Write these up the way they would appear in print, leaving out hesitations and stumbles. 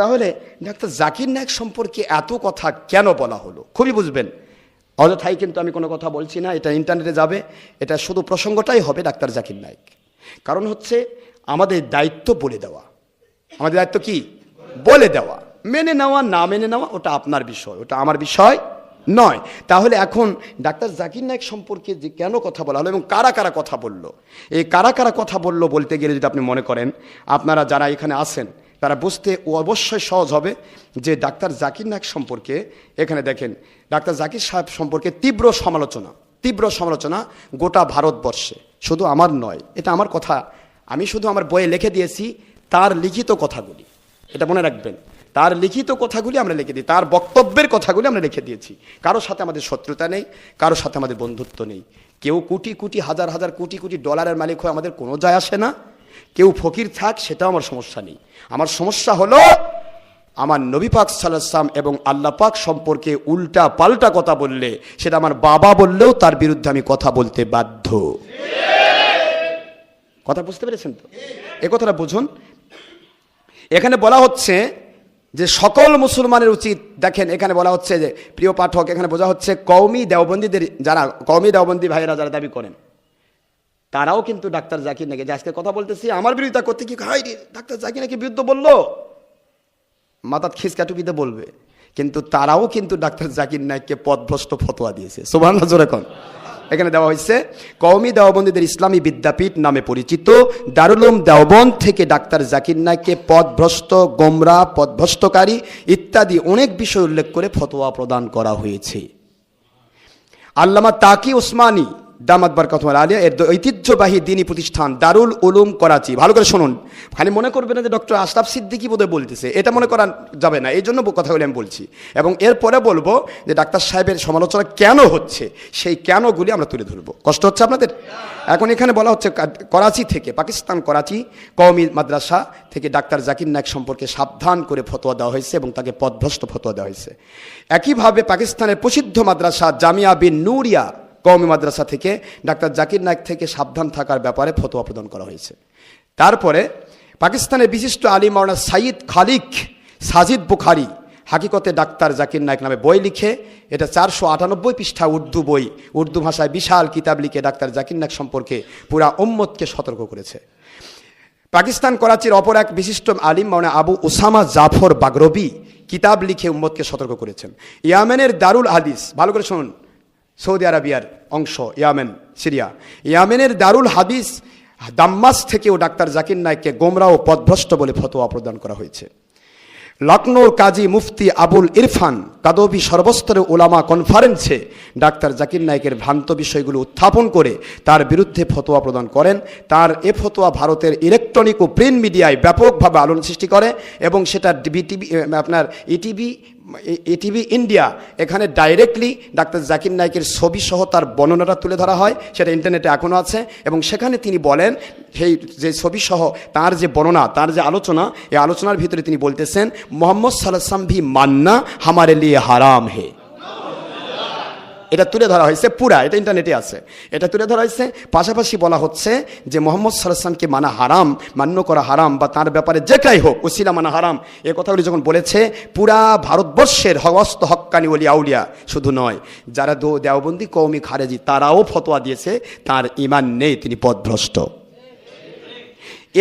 তাহলে ডাক্তার জাকির নায়েক সম্পর্কে এত কথা কেন বলা হলো খুবই বুঝবেন। অযথাই কিন্তু আমি কোনো কথা বলছি না, এটা ইন্টারনেটে যাবে, এটা শুধু প্রসঙ্গটাই হবে ডাক্তার জাকির নায়েক। কারণ হচ্ছে আমাদের দায়িত্ব বলে দেওয়া। আমাদের দায়িত্ব কি? বলে দেওয়া। মেনে নেওয়া না মেনে নেওয়া ওটা আপনার বিষয়, ওটা আমার বিষয় নয়। তাহলে এখন ডাক্তার জাকির নায়েক সম্পর্কে যে কেন কথা বলা হলো এবং কারা কারা কথা বলল, এই কারা কারা কথা বলল বলতে গেলে যদি আপনি মনে করেন, আপনারা যারা এখানে আছেন তারা বুঝতে অবশ্যই সহজ হবে যে ডাক্তার জাকির নায়েক সম্পর্কে এখানে দেখেন, ডাক্তার জাকির সাহেব সম্পর্কে তীব্র সমালোচনা গোটা ভারতবর্ষে, শুধু আমার নয়, এটা আমার কথা, আমি শুধু আমার বইয়ে লিখে দিয়েছি তার লিখিত কথাগুলি, এটা মনে রাখবেন। তার লিখিত কথাগুলি আমরা লিখে দিই, তার বক্তব্যের কথাগুলি আমরা লিখে দিয়েছি। কারোর সাথে আমাদের শত্রুতা নেই, কারোর সাথে আমাদের বন্ধুত্ব নেই। কেউ কোটি কোটি হাজার হাজার কোটি কোটি ডলারের মালিক হয়, আমাদের কোনো যায় আসে না। কেউ ফকির থাক, সেটাও আমার সমস্যা নেই। আমার সমস্যা হলো আমার নবী পাক সাল্লাল্লাহু আলাইহি ওয়াসাল্লাম এবং আল্লাহ পাক সম্পর্কে উল্টা পাল্টা কথা বললে, সেটা আমার বাবা বললেও তার বিরুদ্ধে আমি কথা বলতে বাধ্য। কথা বুঝতে পেরেছেন তো? এ কথাটা বুঝুন। এখানে বলা হচ্ছে যে সকল মুসলমানের উচিত, দেখেন এখানে বলা হচ্ছে যে, প্রিয় পাঠক, এখানে বোঝা হচ্ছে কওমি দেওবন্দীদের, যারা কওমি দেওবন্দী ভাইয়েরা যারা দাবি করেন, তারাও কিন্তু ডাক্তার জাকির নায়েক, যে আজকে কথা বলতেছি আমার বিরোধিতা করতে, কি হাই রে ডাক্তার জাকির নায়েকের বিরুদ্ধে বললো, মাথাত খিসকা টুপিতে বলবে, কিন্তু তারাও কিন্তু ডাক্তার জাকির নায়েককে পথভ্রষ্ট ফতোয়া দিয়েছে। সুবহানাল্লাহ জোরে কোন। এখানে দেওয়া হয়েছে কওমি দেওবন্দীদের ইসলামী বিদ্যাপীঠ নামে পরিচিত দারুল উলুম দেওবন্দ থেকে ডাক্তার জাকির নায়েককে পথভ্রষ্ট, গোমরাহ, পথভ্রষ্টকারী ইত্যাদি অনেক বিষয় উল্লেখ করে ফতোয়া প্রদান করা হয়েছে। আল্লামা তাকি ওসমানী দামাত বারকাতুহু আলিয়া এর ঐতিহ্যবাহী দ্বীনি প্রতিষ্ঠান দারুল উলুম করাচি, ভালো করে শুনুন, খালি মনে করবেন না যে ডক্টর আশরাফ সিদ্দিকী বোধহয় বলতেছে, এটা মনে করা যাবে না, এই জন্য কথাগুলি আমি বলছি। এবং এরপরে বলবো যে ডাক্তার সাহেবের সমালোচনা কেন হচ্ছে, সেই কেনগুলি আমরা তুলে ধরবো। কষ্ট হচ্ছে আপনাদের? এখন এখানে বলা হচ্ছে করাচি থেকে, পাকিস্তান করাচি কওমি মাদ্রাসা থেকে ডাক্তার জাকির নায়েক সম্পর্কে সাবধান করে ফতোয়া দেওয়া হয়েছে এবং তাকে পথভ্রষ্ট ফতোয়া দেওয়া হয়েছে। একইভাবে পাকিস্তানের প্রসিদ্ধ মাদ্রাসা জামিয়া বিন নূরিয়া কওমি মাদ্রাসা থেকে ডাক্তার জাকির নায়েক থেকে সাবধান থাকার ব্যাপারে ফতোয়া প্রদান করা হয়েছে। তারপরে পাকিস্তানের বিশিষ্ট আলিম মাওলানা সাইয়দ খালিক সাজিদ বুখারী হাকিকতে ডাক্তার জাকির নায়েক নামে বই লিখে, এটা 498 পৃষ্ঠা উর্দু বই, উর্দু ভাষায় বিশাল কিতাব লিখে ডাক্তার জাকির নায়েক সম্পর্কে পুরা উম্মতকে সতর্ক করেছে। পাকিস্তান করাচির অপর এক বিশিষ্ট আলিম মাওলানা আবু উসামা জাফর বাগরবি কিতাব লিখে উম্মতকে সতর্ক করেছেন। ইয়ামেনের দারুল হাদিস, ভালো করে শুনুন, সৌদি আরবিয়ার অংশ ইয়ামেন, সিরিয়া, ইয়ামেনের দারুল হাদিস দাম্মাস থেকেও ডাক্তার জাকির নায়েককে গোমরাহ ও পথভ্রষ্ট বলে ফতোয়া প্রদান করা হয়েছে। লখনৌর কাজী মুফতি আবুল ইরফান কাদবি সর্বস্তরের ওলামা কনফারেন্সে ডাক্তার জাকির নায়েকের ভ্রান্ত বিষয়গুলো উত্থাপন করে তার বিরুদ্ধে ফতোয়া প্রদান করেন। তার এ ফতোয়া ভারতের ইলেকট্রনিক ও প্রিন্ট মিডিয়ায় ব্যাপকভাবে আলোড়ন সৃষ্টি করে এবং সেটা আপনার ইটিভি ইন্ডিয়া, এখানে ডাইরেক্টলি ডাক্তার জাকির নায়েকের ছবি সহ তার বর্ণনাটা তুলে ধরা হয়, সেটা ইন্টারনেটে এখনও আছে। এবং সেখানে তিনি বলেন, সেই যে ছবি সহ তার যে বর্ণনা, তার যে আলোচনা, এই আলোচনার ভিতরে তিনি বলতেছেন, মোহাম্মদ সাল্লাল্লাহু আলাইহি ওয়াসাল্লাম ভি মাননা হামারে লিয়ে হারাম হে। এটা তুলে ধরা হয়েছে পুরা, এটা ইন্টারনেটে আছে, এটা তুলে ধরা হয়েছে। পাশাপাশি বলা হচ্ছে যে মোহাম্মদ সাল্লাল্লাহু আলাইহি ওয়াসাল্লামকে মানা হারাম, মান্য করা হারাম, বা তার ব্যাপারে যেটাই হোক ওসিলা মানা হারাম, এ কথাগুলি যখন বলেছে, পুরা ভারতবর্ষের হস্ত হক্কানি ওলি আউলিয়া শুধু নয়, যারা দেওবন্দি কওমি খারেজি তারাও ফতোয়া দিয়েছে তার ঈমান নেই, তিনি পথভ্রষ্ট।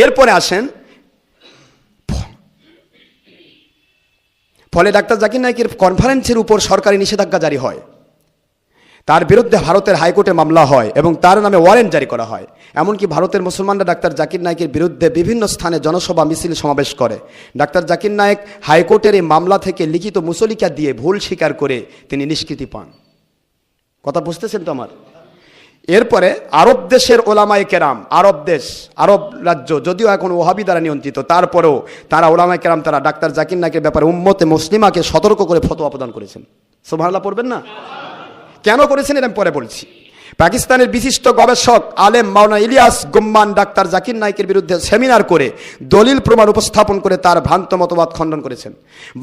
এরপরে আসেন, ফলে ডাক্তার জাকির নায়েকের কনফারেন্সের উপর সরকারি নিষেধাজ্ঞা জারি হয়, তার বিরুদ্ধে ভারতের হাইকোর্টে মামলা হয় এবং তার নামে ওয়ারেন্ট জারি করা হয়। এমনকি ভারতের মুসলমানরা ডাক্তার জাকির নায়েকের বিরুদ্ধে বিভিন্ন স্থানে জনসভা মিছিল সমাবেশ করে। ডাক্তার জাকির নায়েক হাইকোর্টের এই মামলা থেকে লিখিত মুসলিকা দিয়ে ভুল স্বীকার করে তিনি নিষ্কৃতি পান। কথা বুঝতেছেন তো আমার? এরপরে আরব দেশের ওলামায়ে কেরাম, আরব রাজ্য যদিও এখন ওহাবি দ্বারা নিয়ন্ত্রিত, তারপরেও তারা ওলামায়ে কেরাম তারা ডাক্তার জাকির নায়েকের ব্যাপারে উম্মতে মুসলিমাকে সতর্ক করে ফতোয়া প্রদান করেছেন। সুবহানাল্লাহ পড়বেন না? কেন করেছেন এটা আমি পরে বলছি। পাকিস্তানের বিশিষ্ট গবেষক আলেম মাওলানা ইলিয়াস গুম্মান ডাক্তার জাকির নায়েকের বিরুদ্ধে সেমিনার করে দলিল প্রমাণ উপস্থাপন করে তার ভ্রান্ত মতবাদ খণ্ডন করেছেন।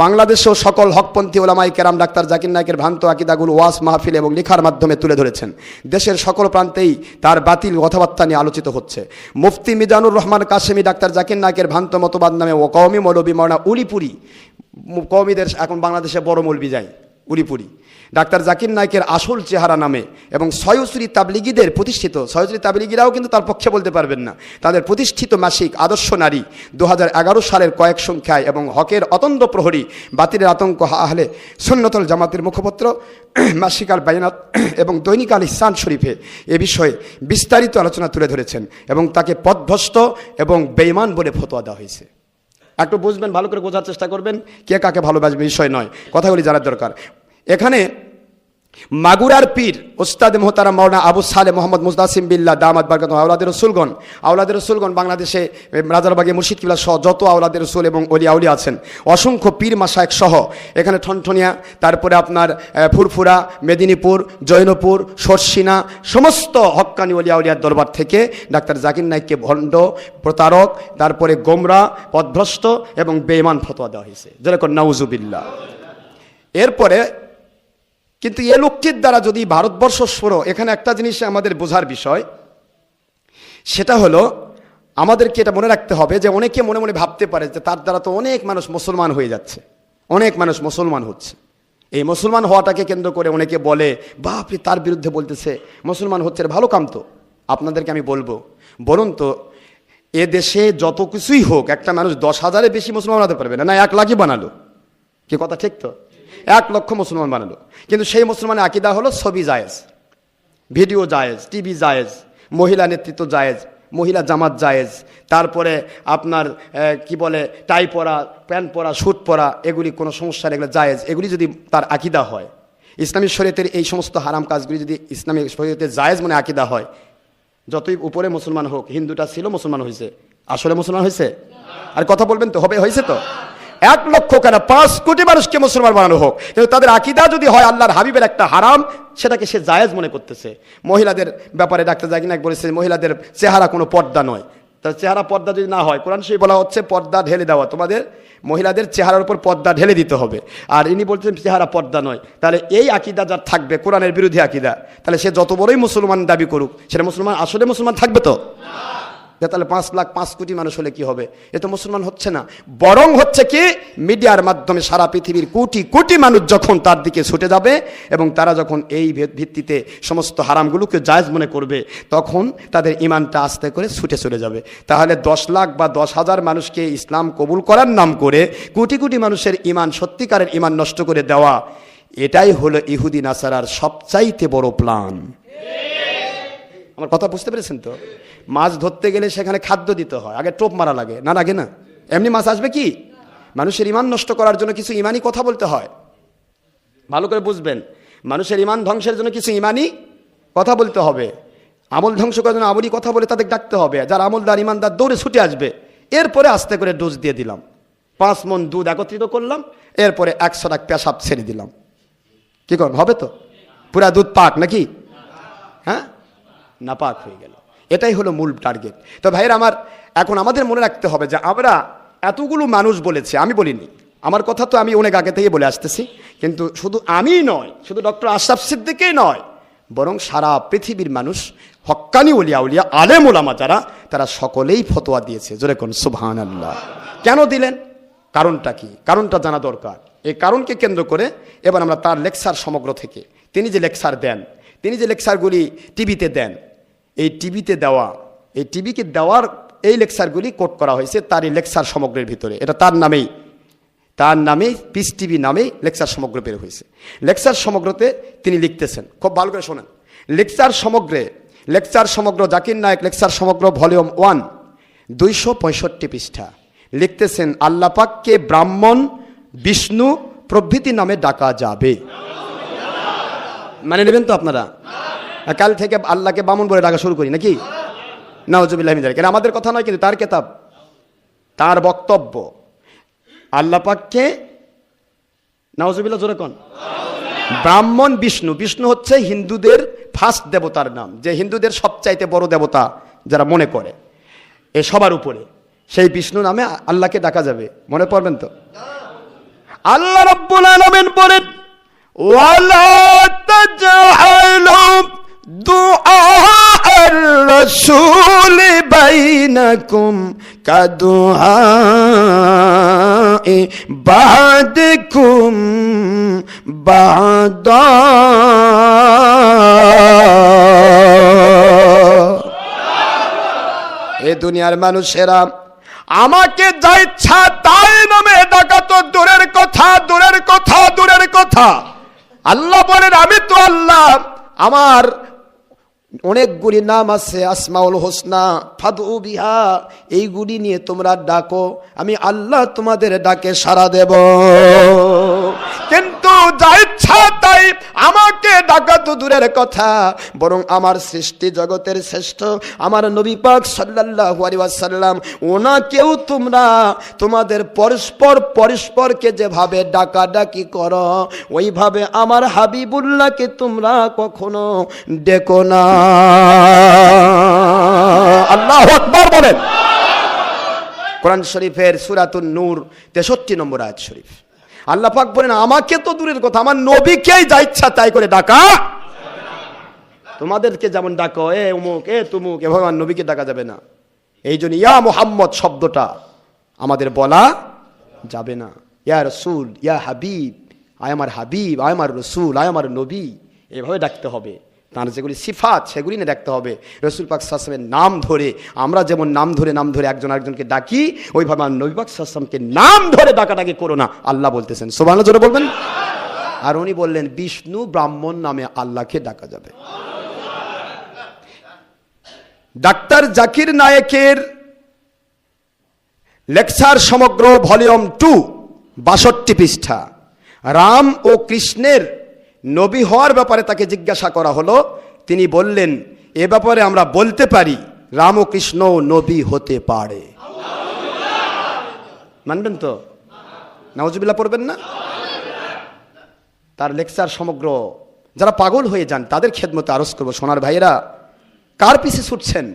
বাংলাদেশেও সকল হকপন্থী ওলামায়ে কেরাম ডাক্তার জাকির নায়েকের ভ্রান্ত আকীদাগুলো ওয়াজ মাহফিল এবং লেখার মাধ্যমে তুলে ধরেছেন। দেশের সকল প্রান্তেই তার বাতিল কথাবার্তা নিয়ে আলোচিত হচ্ছে। মুফতি মিজানুর রহমান কাশেমি ডাক্তার জাকির নায়েকের ভ্রান্ত মতবাদ নামে ও কওমি মৌলবী মাওলানা উলিপুরি, কওমিদের এখন বাংলাদেশে বড় মৌলবী যায় উলিপুরি, ডাক্তার জাকির নায়েকের আসল চেহারা নামে এবং সয়সুরি তাবলিগীদের প্রতিষ্ঠিত, সয়সুরি তাবলিগীরাও কিন্তু তার পক্ষে বলতে পারবেন না, তাদের প্রতিষ্ঠিত মাসিক আদর্শ নারী 2011 সালের কয়েক সংখ্যায় এবং হকের অতন্দ্র প্রহরী বাতিলের আতঙ্ক আহলে সুন্নতুল জামাতের মুখপত্র মাসিক আল বায়ানাত এবং দৈনিক আল ইহসান শরীফে এ বিষয়ে বিস্তারিত আলোচনা তুলে ধরেছেন এবং তাকে পথভ্রষ্ট এবং বেঈমান বলে ফতোয়া দেওয়া হয়েছে। একটু বুঝবেন, ভালো করে বোঝার চেষ্টা করবেন, কে কাকে ভালোবাসবে বিষয় নয়, কথাগুলি জানার দরকার। এখানে মাগুরার পীর ওস্তাদ মোহতারাম মাওলানা আবু সালে মোহাম্মদ মুজদাসিম বিল্লাহ দামাত বারকাতুহু আওলাদের রসুলগণ বাংলাদেশে রাজারবাগে মুর্শিদ কিবলা সহ যত আওলাদের রসুল এবং অলি আউলিয়া আছেন, অসংখ্য পীর মাশায়েখ সহ এখানে ঠনঠনিয়া, তারপরে আপনার ফুরফুরা, মেদিনীপুর, জৈনপুর, সরসিনা, সমস্ত হক্কানি অলি আউলিয়ার দরবার থেকে ডাক্তার জাকির নায়েককে ভণ্ড, প্রতারক, তারপরে গোমরা, পথভ্রষ্ট এবং বেঈমান ফতোয়া দেওয়া হয়েছে, যেরকম নাউজুবিল্লাহ। এরপরে কিন্তু এ লোকটির দ্বারা যদি ভারতবর্ষ সরো, এখানে একটা জিনিস আমাদের বোঝার বিষয়, সেটা হলো আমাদেরকে এটা মনে রাখতে হবে যে অনেকে মনে মনে ভাবতে পারে যে তার দ্বারা তো অনেক মানুষ মুসলমান হয়ে যাচ্ছে, অনেক মানুষ মুসলমান হচ্ছে। এই মুসলমান হওয়াটাকে কেন্দ্র করে অনেকে বলে বাপরে তার বিরুদ্ধে বলতেছে, মুসলমান হচ্ছে, ভালো কাম তো। আপনাদেরকে আমি বলবো, বলুন তো এ দেশে যত কিছুই হোক একটা মানুষ 10,000-এর বেশি মুসলমান বানাতে পারবে না, না 1 লাখই বানালো, কি কথা ঠিক তো? 1 লক্ষ মুসলমান বানালো, কিন্তু সেই মুসলমানের আকীদা হলো ছবি জায়েজ, ভিডিও জায়েজ, টিভি জায়েজ, মহিলা নেতৃত্ব জায়েজ, মহিলা জামাত জায়েজ, তারপরে আপনার কি বলে টাই পরা, প্যান্ট পরা, স্যুট পরা, এগুলি কোনো সমস্যা নেই, এগুলো জায়েজ। এগুলি যদি তার আকীদা হয়, ইসলামী শরীয়তের এই সমস্ত হারাম কাজগুলি যদি ইসলামী শরীয়তের জায়েজ মনে আকীদা হয়, যতই উপরে মুসলমান হোক, হিন্দুটা ছিল মুসলমান হয়েছে, আসলে মুসলমান হয়েছে? আর কথা বলবেন তো, হবে হয়েছে তো? 1 লক্ষ কেন 5 কোটি মানুষকে মুসলমান বানানো হোক, কিন্তু তাদের আকীদা যদি হয় আল্লাহর হাবিবের একটা হারাম, সেটাকে সে জায়েজ মনে করতেছে। মহিলাদের ব্যাপারে ডাক্তার জাকির নায়েক বলেছে মহিলাদের চেহারা কোনো পর্দা নয়, তার চেহারা পর্দা যদি না হয়, কোরআন শরীফে বলা হচ্ছে পর্দা ঢেলে দেওয়া, তোমাদের মহিলাদের চেহারার উপর পর্দা ঢেলে দিতে হবে, আর ইনি বলছেন চেহারা পর্দা নয়। তাহলে এই আকীদা যার থাকবে, কোরআনের বিরোধী আকীদা, তাহলে সে যত বড়ই মুসলমান দাবি করুক, সেটা মুসলমান আসলে মুসলমান থাকবে তো? তাহলে 5 লাখ 5 কোটি মানুষ হলে কি হবে? এ তো মুসলমান হচ্ছে না, বরং হচ্ছে কি মিডিয়ার মাধ্যমে সারা পৃথিবীর কোটি কোটি মানুষ যখন তার দিকে ছুটে যাবে এবং তারা যখন এই ভিত্তিতে সমস্ত হারামগুলোকে জায়েজ মনে করবে, তখন তাদের ইমানটা আস্তে করে ছুটে চলে যাবে। তাহলে 10 লাখ বা 10,000 মানুষকে ইসলাম কবুল করার নাম করে কোটি কোটি মানুষের ইমান, সত্যিকারের ইমান নষ্ট করে দেওয়া, এটাই হলো ইহুদি নাসারার সবচাইতে বড় প্ল্যান। আমার কথা বুঝতে পেরেছেন তো? মাছ ধরতে গেলে সেখানে খাদ্য দিতে হয়, আগে টোপ মারা লাগে, না লাগে না? এমনি মাছ আসবে কি? মানুষের ইমান নষ্ট করার জন্য কিছু ইমানি কথা বলতে হয়, ভালো করে বুঝবেন। মানুষের ইমান ধ্বংসের জন্য কিছু ইমানি কথা বলতে হবে, আমল ধ্বংস করার জন্য আমলি কথা বলে তাদের ডাকতে হবে। যারা আমলদার ইমানদার দৌড়ে ছুটে আসবে, এরপরে আস্তে করে ডোজ দিয়ে দিলাম, 5 মণ দুধ একত্রিত করলাম, এরপরে 100 টাক পেশাব ছেড়ে দিলাম, কি করুন? হবে তো? পুরা দুধ পাক নাকি? হ্যাঁ, না পাক হয়ে গেল। এটাই হলো মূল টার্গেট। তো ভাইয়ের আমার, এখন আমাদের মনে রাখতে হবে যে আমরা এতগুলো মানুষ বলেছে, আমি বলিনি, আমার কথা তো আমি অনেক আগে থেকে বলে আসতেছি, কিন্তু শুধু আমি নয়, শুধু ডক্টর আশরাফ সিদ্দিকই নয়, বরং সারা পৃথিবীর মানুষ, হক্কানি ওলিয়া উলিয়া আলেম ওলামা যারা, তারা সকলেই ফতোয়া দিয়েছে। জোরে কোন সুবহানাল্লাহ। কেন দিলেন? কারণটা কি? কারণটা জানা দরকার। এই কারণকে কেন্দ্র করে এবার আমরা তার লেকচার সমগ্র থেকে, তিনি যে লেকচার দেন, তিনি যে লেকচারগুলি টিভিতে দেন, এই টিভিতে দেওয়া, এই টিভিকে দেওয়ার এই লেকচারগুলি কোট করা হয়েছে তার এই লেকচার সমগ্রের ভিতরে। এটা তার নামেই পিস টিভি নামেই লেকচার সমগ্র বের হয়েছে। লেকচার সমগ্রতে তিনি লিখতেছেন, খুব ভালো করে শোনেন, লেকচার সমগ্র জাকির নায়েক লেকচার সমগ্র ভলিউম 1 265 পৃষ্ঠা, লিখতেছেন আল্লাহ পাককে ব্রাহ্মণ, বিষ্ণু প্রভৃতি নামে ডাকা যাবে। মানে নেবেন তো আপনারা? কাল থেকে আল্লাহকে বামন বলে ডাকা শুরু করি নাকি? নাউজুবিল্লাহ মিন যালিক। এটা আমাদের কথা নয়, কিন্তু তার কিতাব, তার বক্তব্য। আল্লাহ পাককে নাউজুবিল্লাহ জোরে কোন ব্রাহ্মণ, বিষ্ণু, বিষ্ণু হচ্ছে হিন্দুদের ফার্স্ট দেবতার নাম, যে হিন্দুদের সবচাইতে বড় দেবতা যারা মনে করে এ সবার উপরে, সেই বিষ্ণু নামে আল্লাহকে ডাকা যাবে। মনে পড়বেন তো? আল্লাহ রাব্বুল আলামিন বলেন, ওয়ালা তাজআলু দুআআর রাসূল বাইনাকুম কাদুআই বা'দকুম বা'দা। এ দুনিয়ার মানুষেরা আমাকে যা ইচ্ছা তাই নামে ডাকা তো দূরের কথা, দূরের কথা, দূরের কথা। আল্লাহ বলেন, আমি তো আল্লাহ, আমার অনেকগুলি নাম আছে, আসমাউল হোসনা, ফাদউ বিহা, এইগুলি নিয়ে তোমরা ডাকো, আমি আল্লাহ তোমাদের ডাকে সাড়া দেব। কিন্তু যা ইচ্ছা তাই আমাকে ডাকা তো দূরের কথা, বরং আমার সৃষ্টি জগতের শ্রেষ্ঠ আমার নবী পাক সাল্লাল্লাহু আলাইহি ওয়াসাল্লাম, ওনাকেও তোমরা তোমাদের পরস্পরকে যেভাবে ডাকাডাকি করো, ওইভাবে আমার হাবিবুল্লাহকে তোমরা কখনো ডেকো না। আল্লাহু আকবার বলেন। কোরআন শরীফের সূরাতুন নূর 63 নম্বর আয়াত শরীফ, আল্লাহ পাক বলেন, আমাকে তো দূরের কথা, আমার নবীকেই যা ইচ্ছা তাই করে ডাকা। তোমাদেরকে যেমন ডাকো এ উমুক এ তুমুক, এভাবে আমার নবীকে ডাকা যাবে না। এই জন্য ইয়া মুহাম্মদ শব্দটা আমাদের বলা যাবে না। ইয়া রাসূল, ইয়া হাবিব, আয় আমার হাবিব, আয় আমার রসুল, আয় আমার নবী, এভাবে ডাকতে হবে। তার যেগুলি সিফাত সেগুলি নিয়ে ডাকতে হবে। রসুল পাক সাল্লাল্লাহু আলাইহি ওয়াসাল্লামের নাম ধরে, আমরা যেমন নাম ধরে একজন আরেকজনকে ডাকি, ওইভাবে নবী পাক সাল্লাল্লাহু আলাইহি ওয়াসাল্লামকে নাম ধরে ডাকাডাকি করো না, আল্লাহ বলতেছেন। সুবহানাল্লাহ জোরে বলবেন। আর উনি বললেন, বিষ্ণু ব্রাহ্মণ নামে আল্লাহকে ডাকা যাবে। ডাক্তার জাকির নায়েকের লেকচার সমগ্র ভলিউম 2 62 পৃষ্ঠা, রাম ও কৃষ্ণের নবী হওয়ার ব্যাপারে তাকে জিজ্ঞাসা করা হলো, তিনি বললেন, এ ব্যাপারে আমরা বলতে পারি রাম ও কৃষ্ণ নবী হতে পারে। মানবেন তো? নাউজুবিল্লাহ পড়বেন না? তার লেকচার সমগ্র, যারা পাগল হয়ে যান তাদের খেদমতে আরজ করবো। সোনার ভাইয়েরা, কার পিছে ছুটছেন?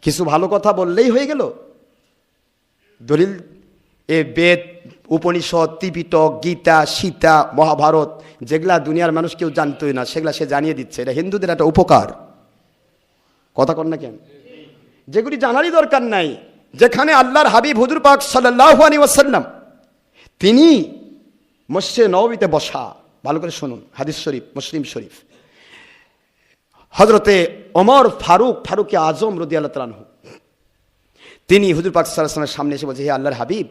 কিছু ভালো কথা বললেই হয়ে গেল? দলিল এ বেদ, উপনিষদ, ত্রিপিটক, গীতা, সীতা, মহাভারত, যেগুলা দুনিয়ার মানুষ কেউ জানতোই না, সেগুলা সে জানিয়ে দিচ্ছে। এটা হিন্দুদের একটা উপকার। কথা কন না কেন? যেগুলি জানারই দরকার নাই, যেখানে আল্লাহর হাবিব হুজুর পাক সাল্লাল্লাহু আলাইহি ওয়াসাল্লাম তিনি মসজিদে নববীতে বসা, ভালো করে শুনুন, হাদিস শরীফ, মুসলিম শরীফ, হযরতে ওমর ফারুকে আজম রাদিয়াল্লাহু তাআলা আনহু, তিনি হুজুর পাক সাল্লাল্লাহু আলাইহি ওয়াসাল্লামের সামনে এসে বলছে, হে আল্লাহর হাবিব,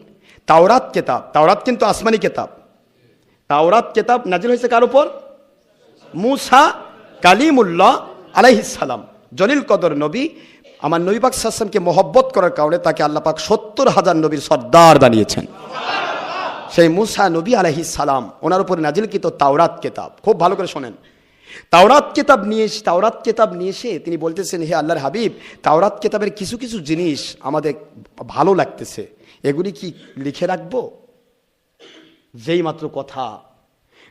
তাওরাত কিতাব, তাওরাত কিন্তু আসমানি কিতাব, তাওরাত কিতাব নাজিল হয়েছে কার উপর? মুসা কালিমুল্লাহ আলাইহিস সালাম, জলিল কদর নবী। আমার নবী পাক সাল্লাল্লাহু আলাইহি ওয়াসাল্লামকে মহব্বত করার কারণে তাকে আল্লাহ পাক 70,000 নবীর সর্দার বানিয়েছেন। সেই মুসা নবী আলাইহিস সালাম, ওনার উপরে নাজিলকৃত তাওরাত কিতাব, খুব ভালো করে শোনেন। তাওরাত কিতাব নিয়ে এসে তিনি বলতেছেন, হে আল্লাহর হাবিব, তাওরাত কিতাবের কিছু কিছু জিনিস আমাদের ভালো লাগতেছে, এগুলি কি লিখে রাখবো? যেই মাত্র কথা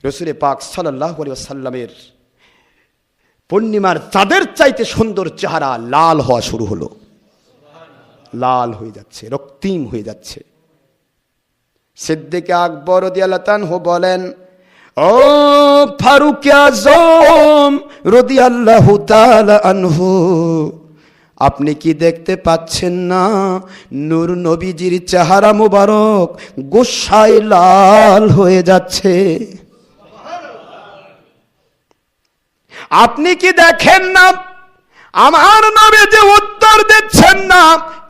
রাসূল পাক সাল্লাল্লাহু আলাইহি ওয়াসাল্লামের পূর্ণিমার চাঁদের চাইতে সুন্দর চেহারা লাল হওয়া শুরু হলো, লাল হয়ে যাচ্ছে, রক্তিম হয়ে যাচ্ছে। সিদ্দিক আকবর রাদিয়াল্লাহু আনহু বলেন, ও ফারুক আজম রাদিয়াল্লাহু তাআলা আনহু, আপনি কি দেখতে পাচ্ছেন না নূর নবীজির চেহারা মুবারক গোসায় লাল হয়ে যাচ্ছে? আপনি কি দেখেন না আমার নবী যে উত্তর দিচ্ছেন না,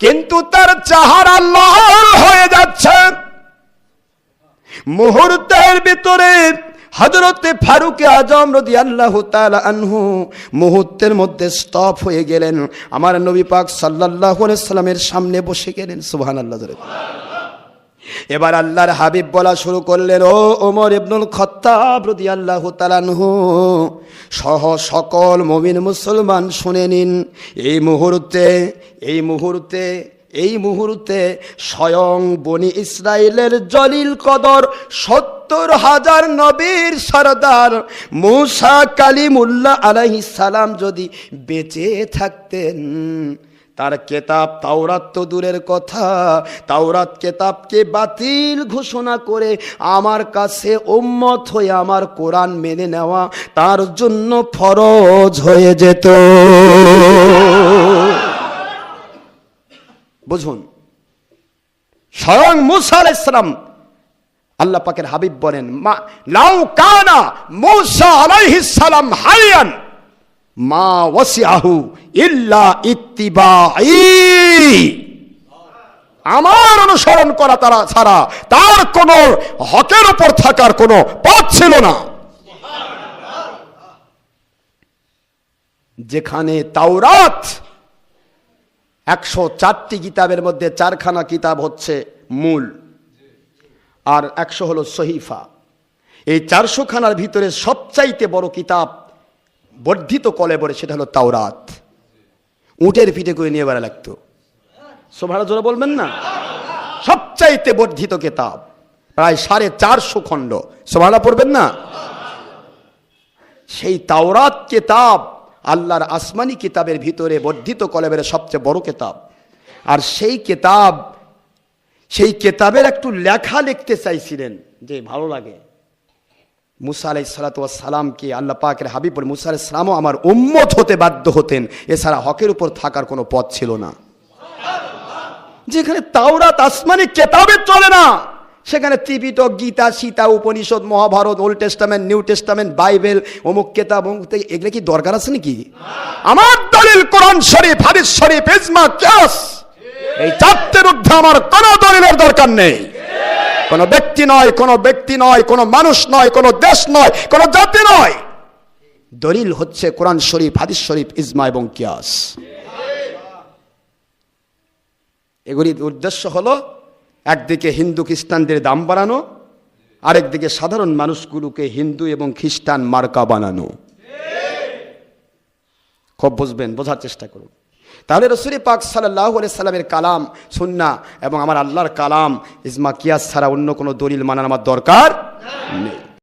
কিন্তু তার চেহারা লাল হয়ে যাচ্ছে? মুহূর্তের ভিতরে হযরতে ফারুক আজম রাদিয়াল্লাহু তাআলা আনহু মুহূর্তের মধ্যে স্টপ হয়ে গেলেন, আমার নবী পাক সাল্লাল্লাহু আলাইহি সাল্লামের সামনে বসে গেলেন। সুবহানাল্লাহ। এবার আল্লাহর হাবিব বলা শুরু করলেন, ও ওমর ইবনুল খাত্তাব রাদিয়াল্লাহু তাআলা আনহু সহ সকল মুমিন মুসলমান শুনে নিন, এই মুহূর্তে স্বয়ং বনি ইসরাইলের জলিল কদর 70 70,000 নবীর সরদার মুসা কালিমুল্লাহ আলাইহিস সালাম যদি বেঁচে থাকতেন, তার কেতাব তাওরাত তো দূরের কথা, তাওরাত কেতাবকে বাতিল ঘোষণা করে আমার কাছে উম্মত হয়ে আমার কোরআন মেনে নেওয়া তার জন্য ফরজ হয়ে যেত। বুঝুন, স্বয়ং মুসা আলাইহিস সালাম, আল্লাহ পাকের হাবিব বলেন, লাউ কানা মুসা আলাইহিস সালাম হাইয়ান মা ওয়াসিআহু ইল্লা ইত্তিবাঈ, আমার অনুসরণ করা তারা ছাড়া তার কোন হকের উপর থাকার কোনো পথ ছিল না। যেখানে তাওরাত 104টি কিতাবের মধ্যে 4খানা কিতাব হচ্ছে মূল, আর 100 হলো সহিফা। এই 400 খানার ভিতরে সবচাইতে বড় কিতাব বর্ধিত কলেবরে, সেটা হলো তাওরাত। উটের পিঠে করে নিয়ে বেড়া লাগতো, সুবহানাল্লাহ জোরে বলবেন না? সবচাইতে বর্ধিত কিতাব, প্রায় 450 খণ্ড, সুবহানাল্লাহ পড়বেন না? সেই তাওরাত কিতাব আল্লাহর আসমানি কিতাবের ভিতরে বর্ধিত কলেবরে সবচেয়ে বড় কিতাব। আর সেই কিতাবের একটু লেখা লিখতে চাইছিলেন, যে ভালো লাগে, মুসা আলাইহিস সালাতু ওয়াস সালামকে আল্লাহ পাকের হাবিব বলে, মুসা আলাইহিস সালামও আমার উম্মত হতে বাধ্য হতেন, এছাড়া হকের উপর থাকার কোনো পথ ছিল না। যেখানে তাওরাত আসমানি কিতাবে চলে না, সেখানে Tripitaka, Gita, Sita, Upanishad, Mahabharata, Old Testament, New Testament, Bible, অমুক কিতাব, এগুলো কি দরকার আছে নাকি? আমার দলিল কোরআন শরীফ, হাদিস শরীফ, ইজমা, কিয়াস, এই চারটির ঊর্ধ্বে আমার কোনো দলিলের দরকার নেই। কোনো ব্যক্তি নয়, কোনো ব্যক্তি নয়, কোনো মানুষ নয়, কোনো দেশ নয়, কোনো জাতি নয়। দলিল হচ্ছে কোরআন শরীফ, হাদিস শরীফ, ইজমা এবং কিয়াস। এগুলির উদ্দেশ্য হলো একদিকে হিন্দু খ্রিস্টানদের দাম বাড়ানো, আরেকদিকে সাধারণ মানুষগুলোকে হিন্দু এবং খ্রিস্টান মার্কা বানানো। খুব বুঝবেন, বোঝার চেষ্টা করুন। তাহলে রাসূল পাক সাল্লাল্লাহু আলাইহি সাল্লামের কালাম, সুন্নাহ এবং আমার আল্লাহর কালাম, ইজমা, কিয়াস ছাড়া অন্য কোনো দলিল মানার আমার দরকার নেই।